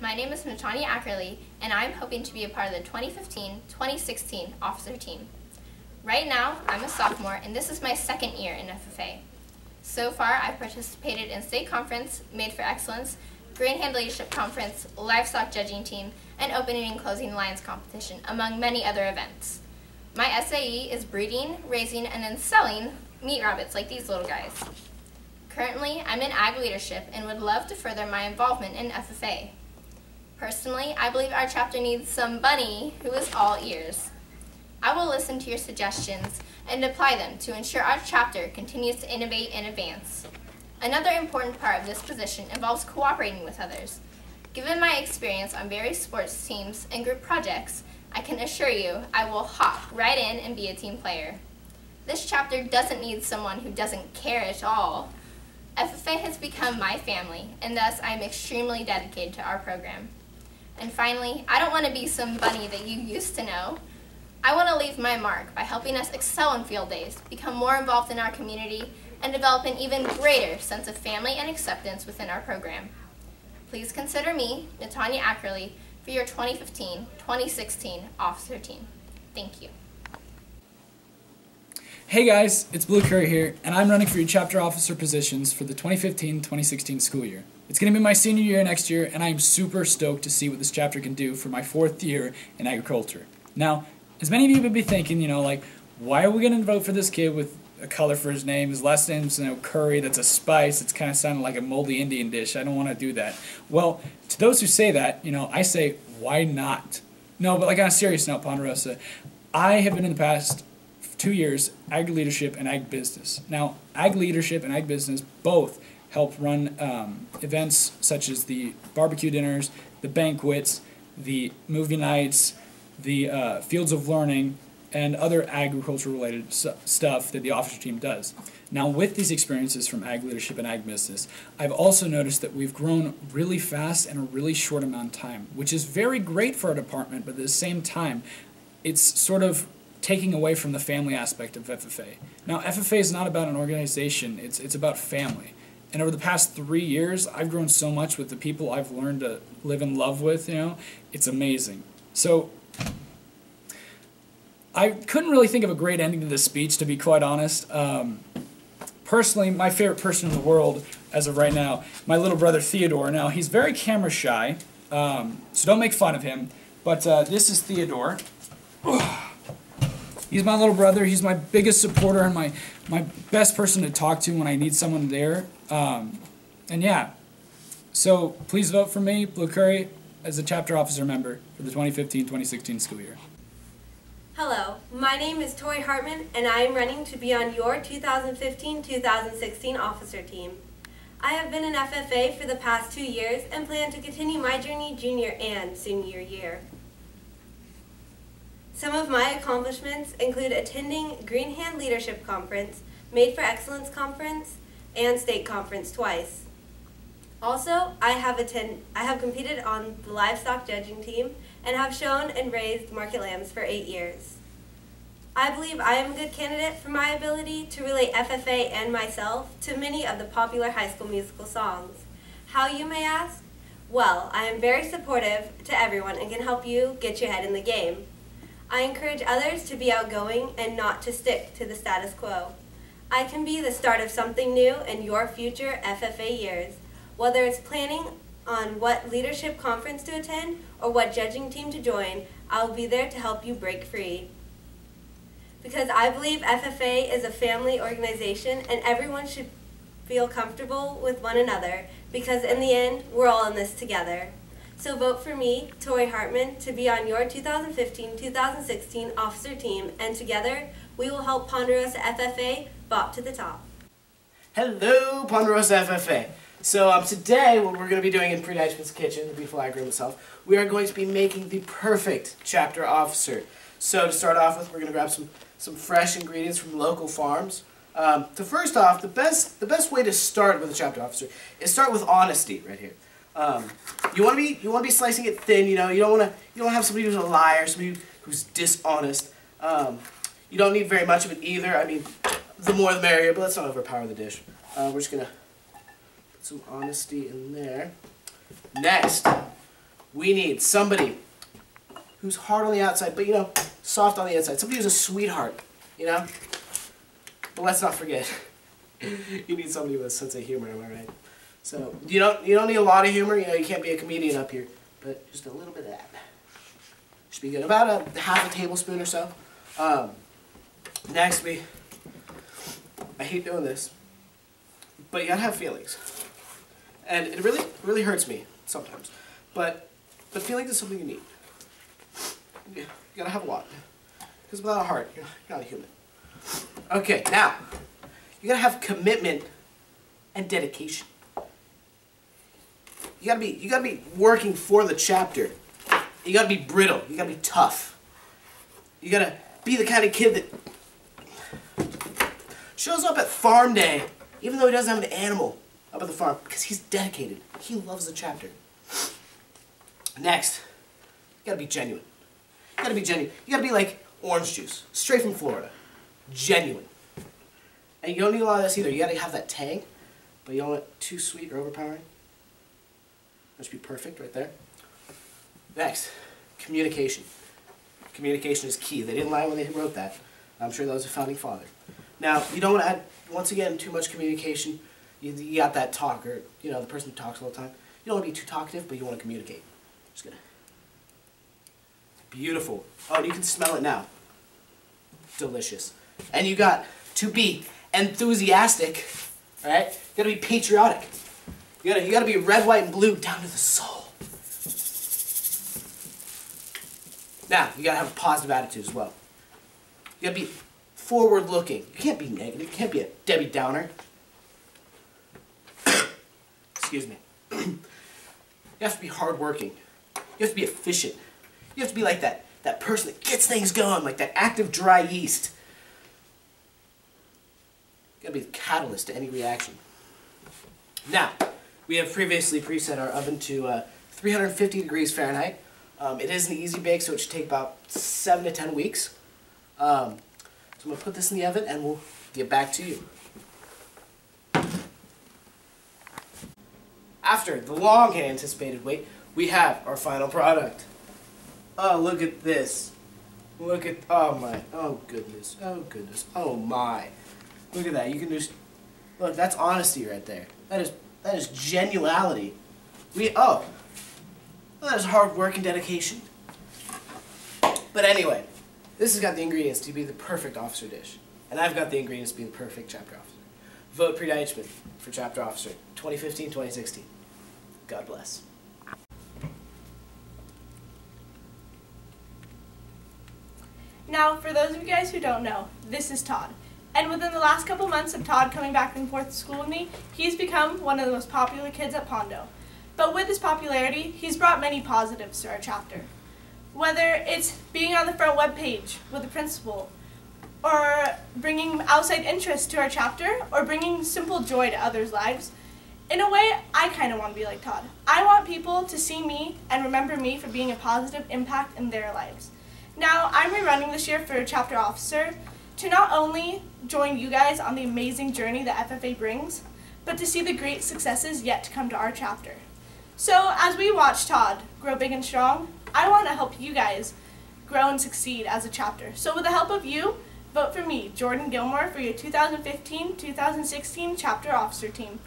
My name is Natanya Ackerley, and I'm hoping to be a part of the 2015-2016 Officer Team. Right now, I'm a sophomore, and this is my second year in FFA. So far, I've participated in State Conference, Made for Excellence, Green Hand Leadership Conference, Livestock Judging Team, and Opening and Closing Lines Competition, among many other events. My SAE is breeding, raising, and then selling meat rabbits like these little guys. Currently, I'm in Ag Leadership and would love to further my involvement in FFA. Personally, I believe our chapter needs somebody who is all ears. I will listen to your suggestions and apply them to ensure our chapter continues to innovate and advance. Another important part of this position involves cooperating with others. Given my experience on various sports teams and group projects, I can assure you I will hop right in and be a team player. This chapter doesn't need someone who doesn't care at all. FFA has become my family, and thus I am extremely dedicated to our program. And finally, I don't want to be somebody that you used to know. I want to leave my mark by helping us excel in field days, become more involved in our community, and develop an even greater sense of family and acceptance within our program. Please consider me, Natanya Ackerley, for your 2015-2016 Officer Team. Thank you. Hey guys, it's Blue Curry here, and I'm running for your chapter officer positions for the 2015-2016 school year. It's going to be my senior year next year, and I am super stoked to see what this chapter can do for my 4th year in agriculture. Now, as many of you would be thinking, like, why are we going to vote for this kid with a color for his name? His last name's Curry, that's a spice. It's kind of sounding like a moldy Indian dish. I don't want to do that. Well, to those who say that, I say, why not? No, but like on a serious note, Ponderosa, I have been in the past 2 years ag leadership and ag business. Now, ag leadership and ag business both help run events such as the barbecue dinners, the banquets, the movie nights, the fields of learning, and other agriculture-related stuff that the officer team does. Now, with these experiences from ag leadership and ag business, I've also noticed that we've grown really fast in a really short amount of time, which is very great for our department, but at the same time, it's sort of taking away from the family aspect of FFA. Now, FFA is not about an organization, it's about family. And over the past 3 years, I've grown so much with the people I've learned to live in love with, it's amazing. So, I couldn't really think of a great ending to this speech, to be quite honest. Personally, my favorite person in the world, as of right now, my little brother Theodore. Now, he's very camera shy, so don't make fun of him. But this is Theodore. He's my little brother. He's my biggest supporter and my best person to talk to when I need someone there. And yeah, so please vote for me, Blue Curry, as a chapter officer member for the 2015-2016 school year. Hello, my name is Tori Hartman, and I am running to be on your 2015-2016 officer team. I have been in FFA for the past 2 years and plan to continue my journey junior and senior year. Some of my accomplishments include attending Green Hand Leadership Conference, Made for Excellence Conference, and State Conference twice. Also, I have competed on the Livestock Judging Team and have shown and raised market lambs for 8 years. I believe I am a good candidate for my ability to relate FFA and myself to many of the popular High School Musical songs. How, you may ask? Well, I am very supportive to everyone and can help you get your head in the game. I encourage others to be outgoing and not to stick to the status quo. I can be the start of something new in your future FFA years, whether it's planning on what leadership conference to attend or what judging team to join. I'll be there to help you break free. Because I believe FFA is a family organization and everyone should feel comfortable with one another, because in the end, we're all in this together. So vote for me, Tori Hartman, to be on your 2015-2016 officer team, and together we will help Ponderosa FFA bop to the top. Hello, Ponderosa FFA. So today, what we're going to be doing in Pre-Nightman's Kitchen, the beautiful ag room itself, we are going to be making the perfect chapter officer. So to start off with, we're going to grab some fresh ingredients from local farms. So first off, the best way to start with a chapter officer is start with honesty right here. You want to be slicing it thin. You don't want to have somebody who's a liar, somebody who's dishonest. You don't need very much of it either. I mean, the more the merrier, but let's not overpower the dish. We're just gonna put some honesty in there. Next, We need somebody who's hard on the outside, but, you know, soft on the inside. Somebody who's a sweetheart, you know? But let's not forget, you need somebody with a sense of humor, am I right? So, you don't need a lot of humor. You know, you can't be a comedian up here, but just a little bit of that. Should be good. About a half a tablespoon or so. Next, I hate doing this, but you gotta have feelings. And it really hurts me sometimes. But feelings is something you need. You gotta have a lot. Because without a heart, you're not a human. Okay, now, you gotta have commitment and dedication. You gotta be working for the chapter. You gotta be brittle. You gotta be tough. You gotta be the kind of kid that shows up at farm day, even though he doesn't have an animal up at the farm, because he's dedicated. He loves the chapter. Next, you gotta be genuine. You gotta be genuine. You gotta be like orange juice, straight from Florida. Genuine. And you don't need a lot of this either. You gotta have that tang, but you don't want it too sweet or overpowering. That should be perfect right there. Next, communication. Communication is key. They didn't lie when they wrote that. I'm sure that was a founding father. Now, you don't want to add, once again, too much communication. You got that talker, you know, the person who talks all the time. You don't want to be too talkative, but you want to communicate. Just gonna. Beautiful. Oh, and you can smell it now. Delicious. And you got to be enthusiastic, all right? You got to be patriotic. You got to be red, white, and blue down to the soul. Now, you got to have a positive attitude as well. You got to be forward-looking. You can't be negative. You can't be a Debbie Downer. Excuse me. You have to be hardworking. You have to be efficient. You have to be like that person that gets things going, like that active dry yeast. You got to be the catalyst to any reaction. Now, we have previously preset our oven to 350 degrees Fahrenheit. It is an easy bake, so it should take about 7 to 10 weeks. So I'm going to put this in the oven and we'll get back to you. After the long anticipated wait, we have our final product. Oh, look at this. Look at, oh my, oh goodness, oh my. Look at that, you can just, look, that's honesty right there. That is genuality. That is hard work and dedication. But anyway, this has got the ingredients to be the perfect officer dish. And I've got the ingredients to be the perfect chapter officer. Vote pre-Deichmann for chapter officer 2015-2016. God bless. Now, for those of you guys who don't know, this is Todd. And within the last couple months of Todd coming back and forth to school with me, he's become one of the most popular kids at Pondo. But with his popularity, he's brought many positives to our chapter. Whether it's being on the front web page with the principal, or bringing outside interest to our chapter, or bringing simple joy to others' lives, in a way, I kind of want to be like Todd. I want people to see me and remember me for being a positive impact in their lives. Now, I'm rerunning this year for chapter officer to not only join you guys on the amazing journey that FFA brings, but to see the great successes yet to come to our chapter. So as we watch Todd grow big and strong, I want to help you guys grow and succeed as a chapter. So with the help of you, vote for me, Jordan Gilmore, for your 2015-2016 chapter officer team.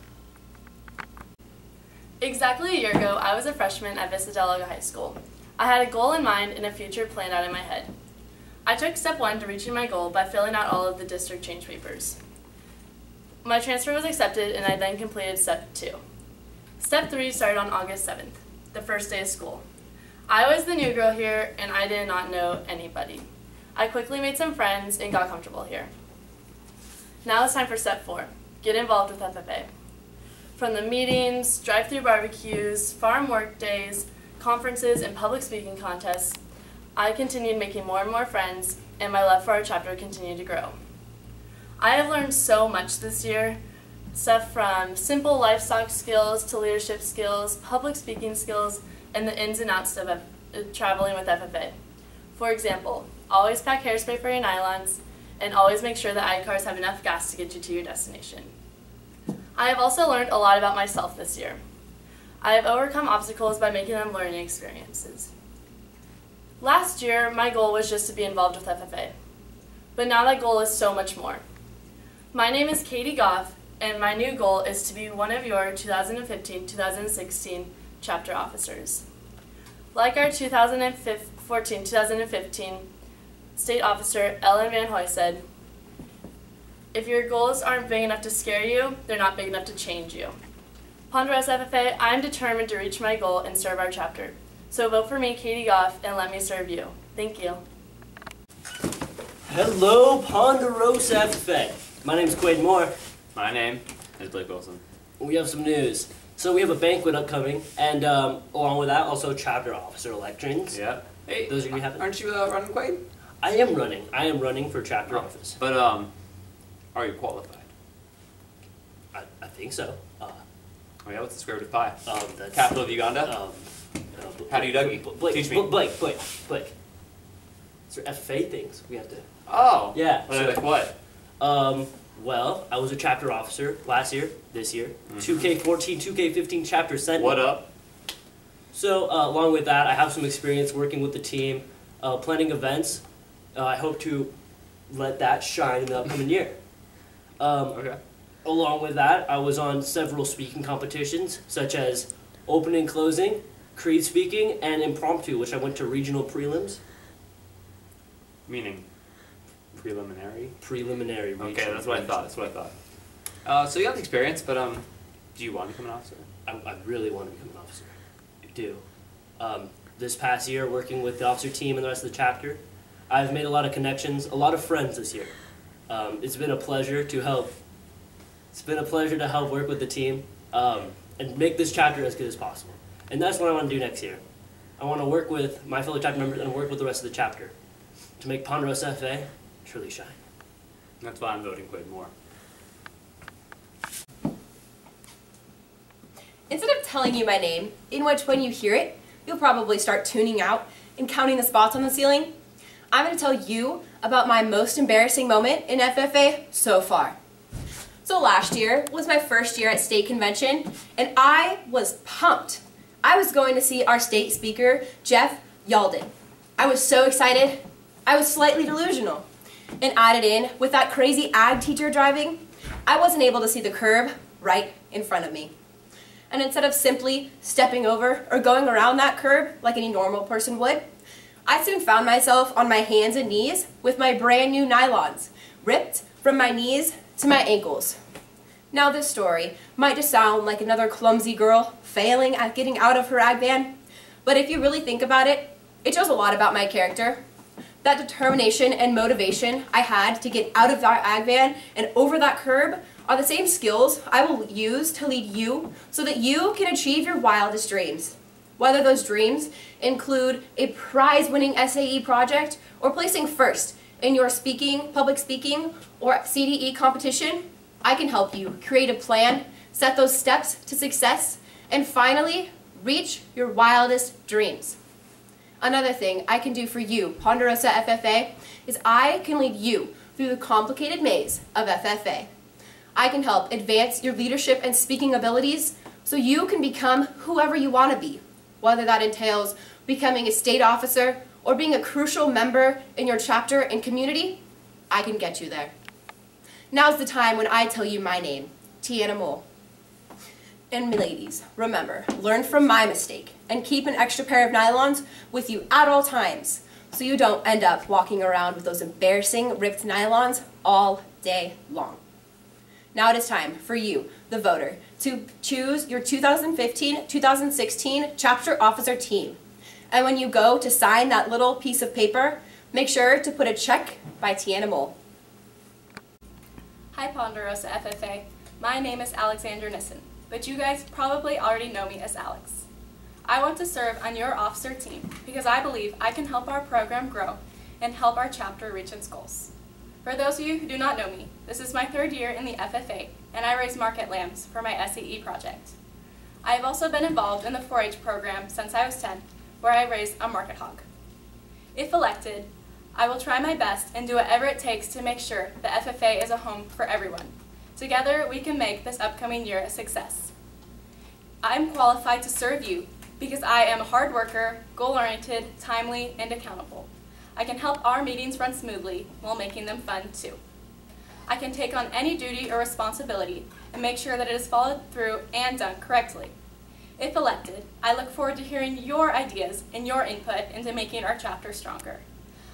Exactly a year ago, I was a freshman at Vista Del Lago High School. I had a goal in mind and a future planned out in my head. I took step 1 to reaching my goal by filling out all of the district change papers. My transfer was accepted and I then completed step 2. Step 3 started on August 7th, the first day of school. I was the new girl here and I did not know anybody. I quickly made some friends and got comfortable here. Now it's time for step 4, get involved with FFA. From the meetings, drive-through barbecues, farm work days, conferences, and public speaking contests, I continued making more and more friends, and my love for our chapter continued to grow. I have learned so much this year, stuff from simple livestock skills to leadership skills, public speaking skills, and the ins and outs of traveling with FFA. For example, always pack hairspray for your nylons, and always make sure that iCars have enough gas to get you to your destination. I have also learned a lot about myself this year. I have overcome obstacles by making them learning experiences. Last year, my goal was just to be involved with FFA, but now that goal is so much more. My name is Katie Goff, and my new goal is to be one of your 2015-2016 chapter officers. Like our 2014-2015 state officer, Ellen Van Hoy, said, if your goals aren't big enough to scare you, they're not big enough to change you. Ponderosa FFA, I am determined to reach my goal and serve our chapter. So vote for me, Katie Goff, and let me serve you. Thank you. Hello, Ponderosa FFA. My name is Quaid Moore. My name is Blake Wilson. We have some news. So we have a banquet upcoming, and along with that, also chapter officer elections. Yeah. Hey, those are gonna be happening. Aren't you running, Quaid? I am running. I am running for chapter office. But are you qualified? I think so. Oh yeah. What's the square root of pi? That's Capital of Uganda. How do you Dougie? Teach me. Blake. It's for FFA things. We have to. Oh. Yeah. Like what? Well, I was a chapter officer last year, this year. 2K14, 2K15 chapter sentinel. What up? So, along with that, I have some experience working with the team, planning events. I hope to let that shine in the upcoming year. Okay. Along with that, I was on several speaking competitions, such as opening, closing, creed speaking, and impromptu, which I went to regional prelims. Meaning preliminary? Preliminary. Okay, that's what I thought. So you have the experience, but do you want to become an officer? I really want to become an officer. I do. This past year, working with the officer team and the rest of the chapter, I've made a lot of connections, a lot of friends this year. It's been a pleasure to help. It's been a pleasure to help work with the team and make this chapter as good as possible. And that's what I want to do next year. I want to work with my fellow chapter members and work with the rest of the chapter to make Ponderosa FFA truly shine. That's why I'm voting Quaid Moore. Instead of telling you my name, in which when you hear it, you'll probably start tuning out and counting the spots on the ceiling, I'm going to tell you about my most embarrassing moment in FFA so far. So last year was my first year at state convention, and I was pumped. I was going to see our state speaker, Jeff Yalden. I was so excited. I was slightly delusional. And added in, with that crazy ag teacher driving, I wasn't able to see the curb right in front of me. And instead of simply stepping over or going around that curb like any normal person would, I soon found myself on my hands and knees with my brand new nylons, ripped from my knees to my ankles. Now this story might just sound like another clumsy girl failing at getting out of her ag van, but if you really think about it, it shows a lot about my character. That determination and motivation I had to get out of that ag van and over that curb are the same skills I will use to lead you so that you can achieve your wildest dreams. Whether those dreams include a prize-winning SAE project or placing first in your public speaking, or CDE competition, I can help you create a plan, set those steps to success, and finally, reach your wildest dreams. Another thing I can do for you, Ponderosa FFA, is I can lead you through the complicated maze of FFA. I can help advance your leadership and speaking abilities so you can become whoever you want to be, whether that entails becoming a state officer or being a crucial member in your chapter and community. I can get you there. Now's the time when I tell you my name, Tiana Mole. And ladies, remember, learn from my mistake and keep an extra pair of nylons with you at all times so you don't end up walking around with those embarrassing ripped nylons all day long. Now it is time for you, the voter, to choose your 2015-2016 chapter officer team. And when you go to sign that little piece of paper, make sure to put a check by Tiana Mole. Hi Ponderosa FFA, my name is Alexandra Nissen, but you guys probably already know me as Alex. I want to serve on your officer team because I believe I can help our program grow and help our chapter reach its goals. For those of you who do not know me, this is my third year in the FFA, and I raise market lambs for my SAE project. I have also been involved in the 4-H program since I was 10, where I raised a market hog. If elected, I will try my best and do whatever it takes to make sure the FFA is a home for everyone. Together, we can make this upcoming year a success. I'm qualified to serve you because I am a hard worker, goal-oriented, timely, and accountable. I can help our meetings run smoothly while making them fun too. I can take on any duty or responsibility and make sure that it is followed through and done correctly. If elected, I look forward to hearing your ideas and your input into making our chapter stronger.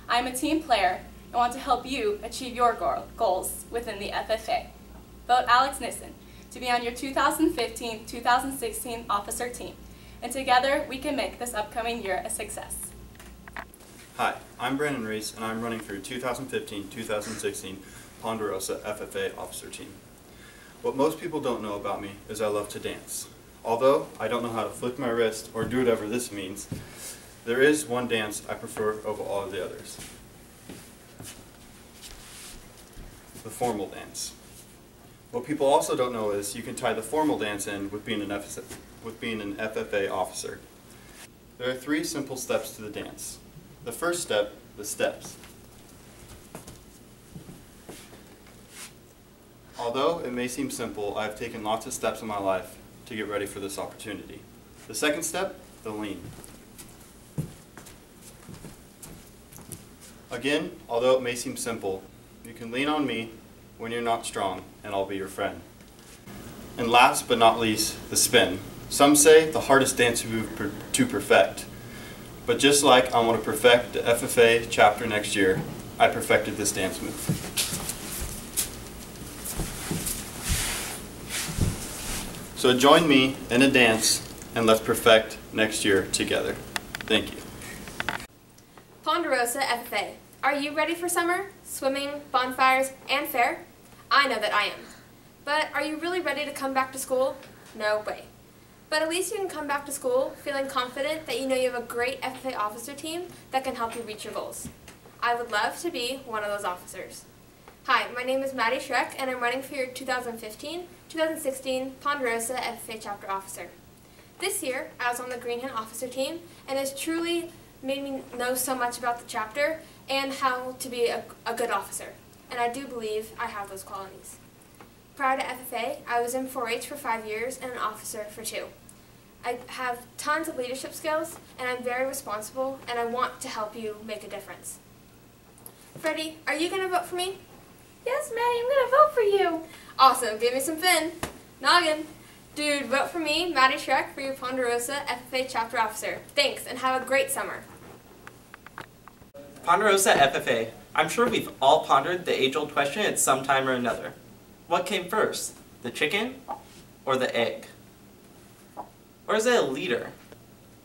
I am a team player and want to help you achieve your goals within the FFA. Vote Alex Nissen to be on your 2015-2016 officer team, and together we can make this upcoming year a success. Hi, I'm Brandon Reese, and I'm running for your 2015-2016 Ponderosa FFA Officer Team. What most people don't know about me is I love to dance. Although I don't know how to flick my wrist or do whatever this means, there is one dance I prefer over all of the others. The formal dance. What people also don't know is you can tie the formal dance in with being an FFA officer. There are 3 simple steps to the dance. The first step, the steps. Although it may seem simple, I've taken lots of steps in my life to get ready for this opportunity. The second step, the lean. Again, although it may seem simple, you can lean on me when you're not strong, and I'll be your friend. And last but not least, the spin. Some say the hardest dance move to perfect. But just like I want to perfect the FFA chapter next year, I perfected this dance move. So join me in a dance, and let's perfect next year together. Thank you. Ponderosa FFA, are you ready for summer, swimming, bonfires, and fair? I know that I am. But are you really ready to come back to school? No way. But at least you can come back to school feeling confident that you know you have a great FFA officer team that can help you reach your goals. I would love to be one of those officers. Hi, my name is Maddie Schreck, and I'm running for your 2015-2016 Ponderosa FFA Chapter Officer. This year, I was on the Green Hand Officer Team, and it's truly made me know so much about the chapter and how to be a good officer. And I do believe I have those qualities. Prior to FFA, I was in 4-H for 5 years and an officer for 2. I have tons of leadership skills, and I'm very responsible, and I want to help you make a difference. Freddie, are you going to vote for me? Yes, Maddie, I'm going to vote for you. Awesome, give me some fin. Noggin. Dude, vote for me, Maddie Schreck, for your Ponderosa FFA Chapter Officer. Thanks, and have a great summer. Ponderosa FFA. I'm sure we've all pondered the age-old question at some time or another. What came first, the chicken or the egg? Or is it a leader?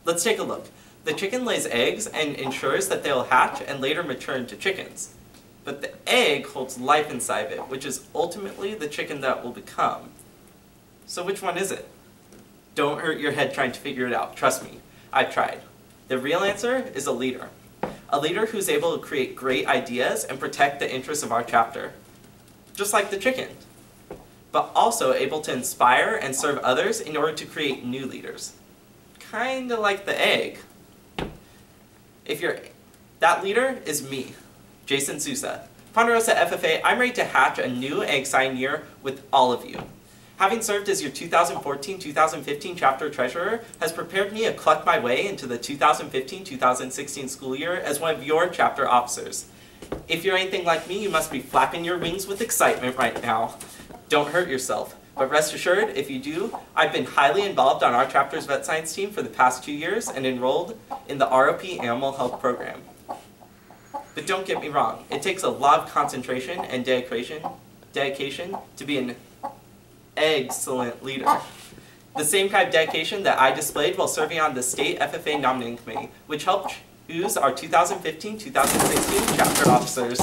Let's take a look. The chicken lays eggs and ensures that they'll hatch and later mature into chickens. But the egg holds life inside it, which is ultimately the chicken that will become. So which one is it? Don't hurt your head trying to figure it out. Trust me, I've tried. The real answer is a leader. A leader who's able to create great ideas and protect the interests of our chapter. Just like the chicken. But also able to inspire and serve others in order to create new leaders. Kinda like the egg. That leader is me, Jason Sousa. Ponderosa FFA, I'm ready to hatch a new and exciting year with all of you. Having served as your 2014-2015 chapter treasurer has prepared me to cluck my way into the 2015-2016 school year as one of your chapter officers. If you're anything like me, you must be flapping your wings with excitement right now. Don't hurt yourself, but rest assured, if you do, I've been highly involved on our chapter's vet science team for the past 2 years and enrolled in the ROP Animal Health Program. But don't get me wrong, it takes a lot of concentration and dedication to be an excellent leader. The same kind of dedication that I displayed while serving on the State FFA Nominating Committee, which helped choose our 2015-2016 chapter officers.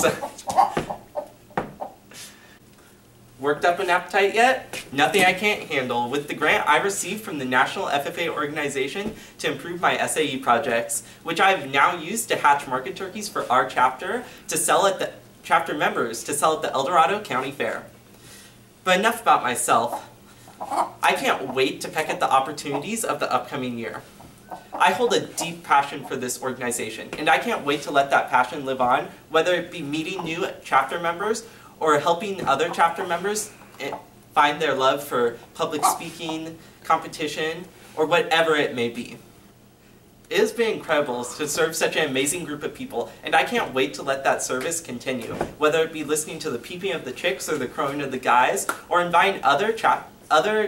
Worked up an appetite yet? Nothing I can't handle. With the grant I received from the National FFA Organization to improve my SAE projects, which I have now used to hatch market turkeys for our chapter to sell at the chapter members to sell at the El Dorado County Fair. But enough about myself. I can't wait to peck at the opportunities of the upcoming year. I hold a deep passion for this organization, and I can't wait to let that passion live on, whether it be meeting new chapter members or helping other chapter members find their love for public speaking, competition, or whatever it may be. It has been incredible to serve such an amazing group of people, and I can't wait to let that service continue, whether it be listening to the peeping of the chicks or the crowing of the guys, or inviting other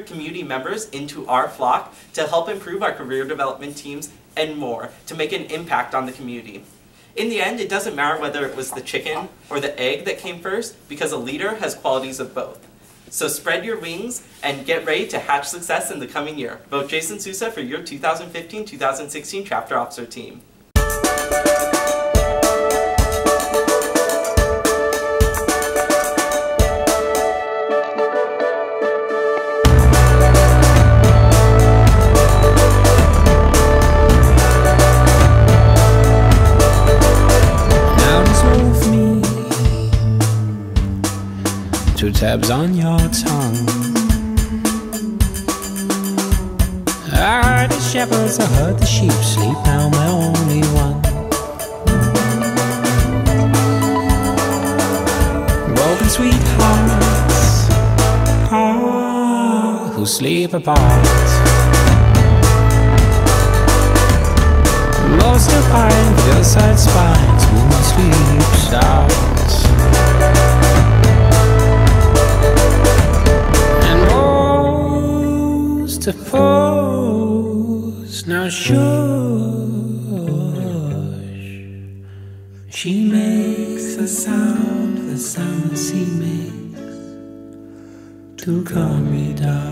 community members into our flock to help improve our career development teams and more to make an impact on the community. In the end, it doesn't matter whether it was the chicken or the egg that came first, because a leader has qualities of both. So spread your wings and get ready to hatch success in the coming year. Vote Jason Sousa for your 2015-2016 Chapter Officer Team. Two tabs on your tongue. I heard the shepherds, I heard the sheep sleep, now my only one. Broken sweethearts, who sleep apart. Most of mine, your side spines, who sleeps out. To pose, now shush. She makes the sound the sea makes to calm me down.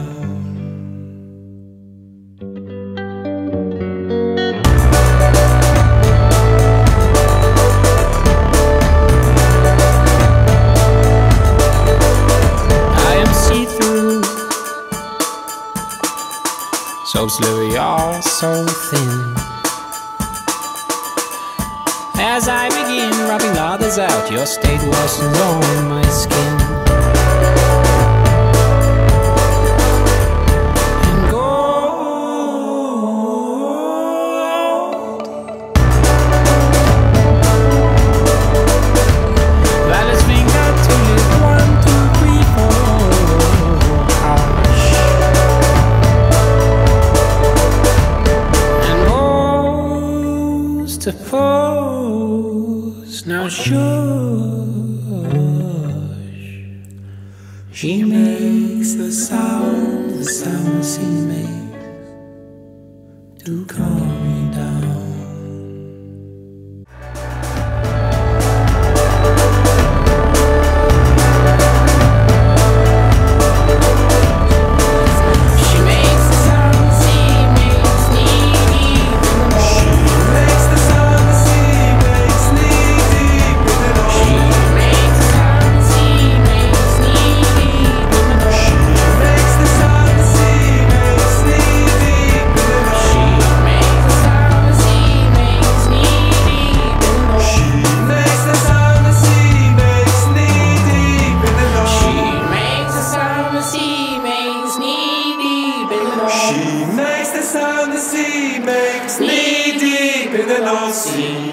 So slippery, you're so thin. As I begin rubbing others out, your state worsens on my skin. And gold, Violet's finger to live 1, 2, 3, 4. Hush. To pose, now shush. She makes the sound the sea makes to calm me down. She makes the sound the sea makes knee deep in the North Sea.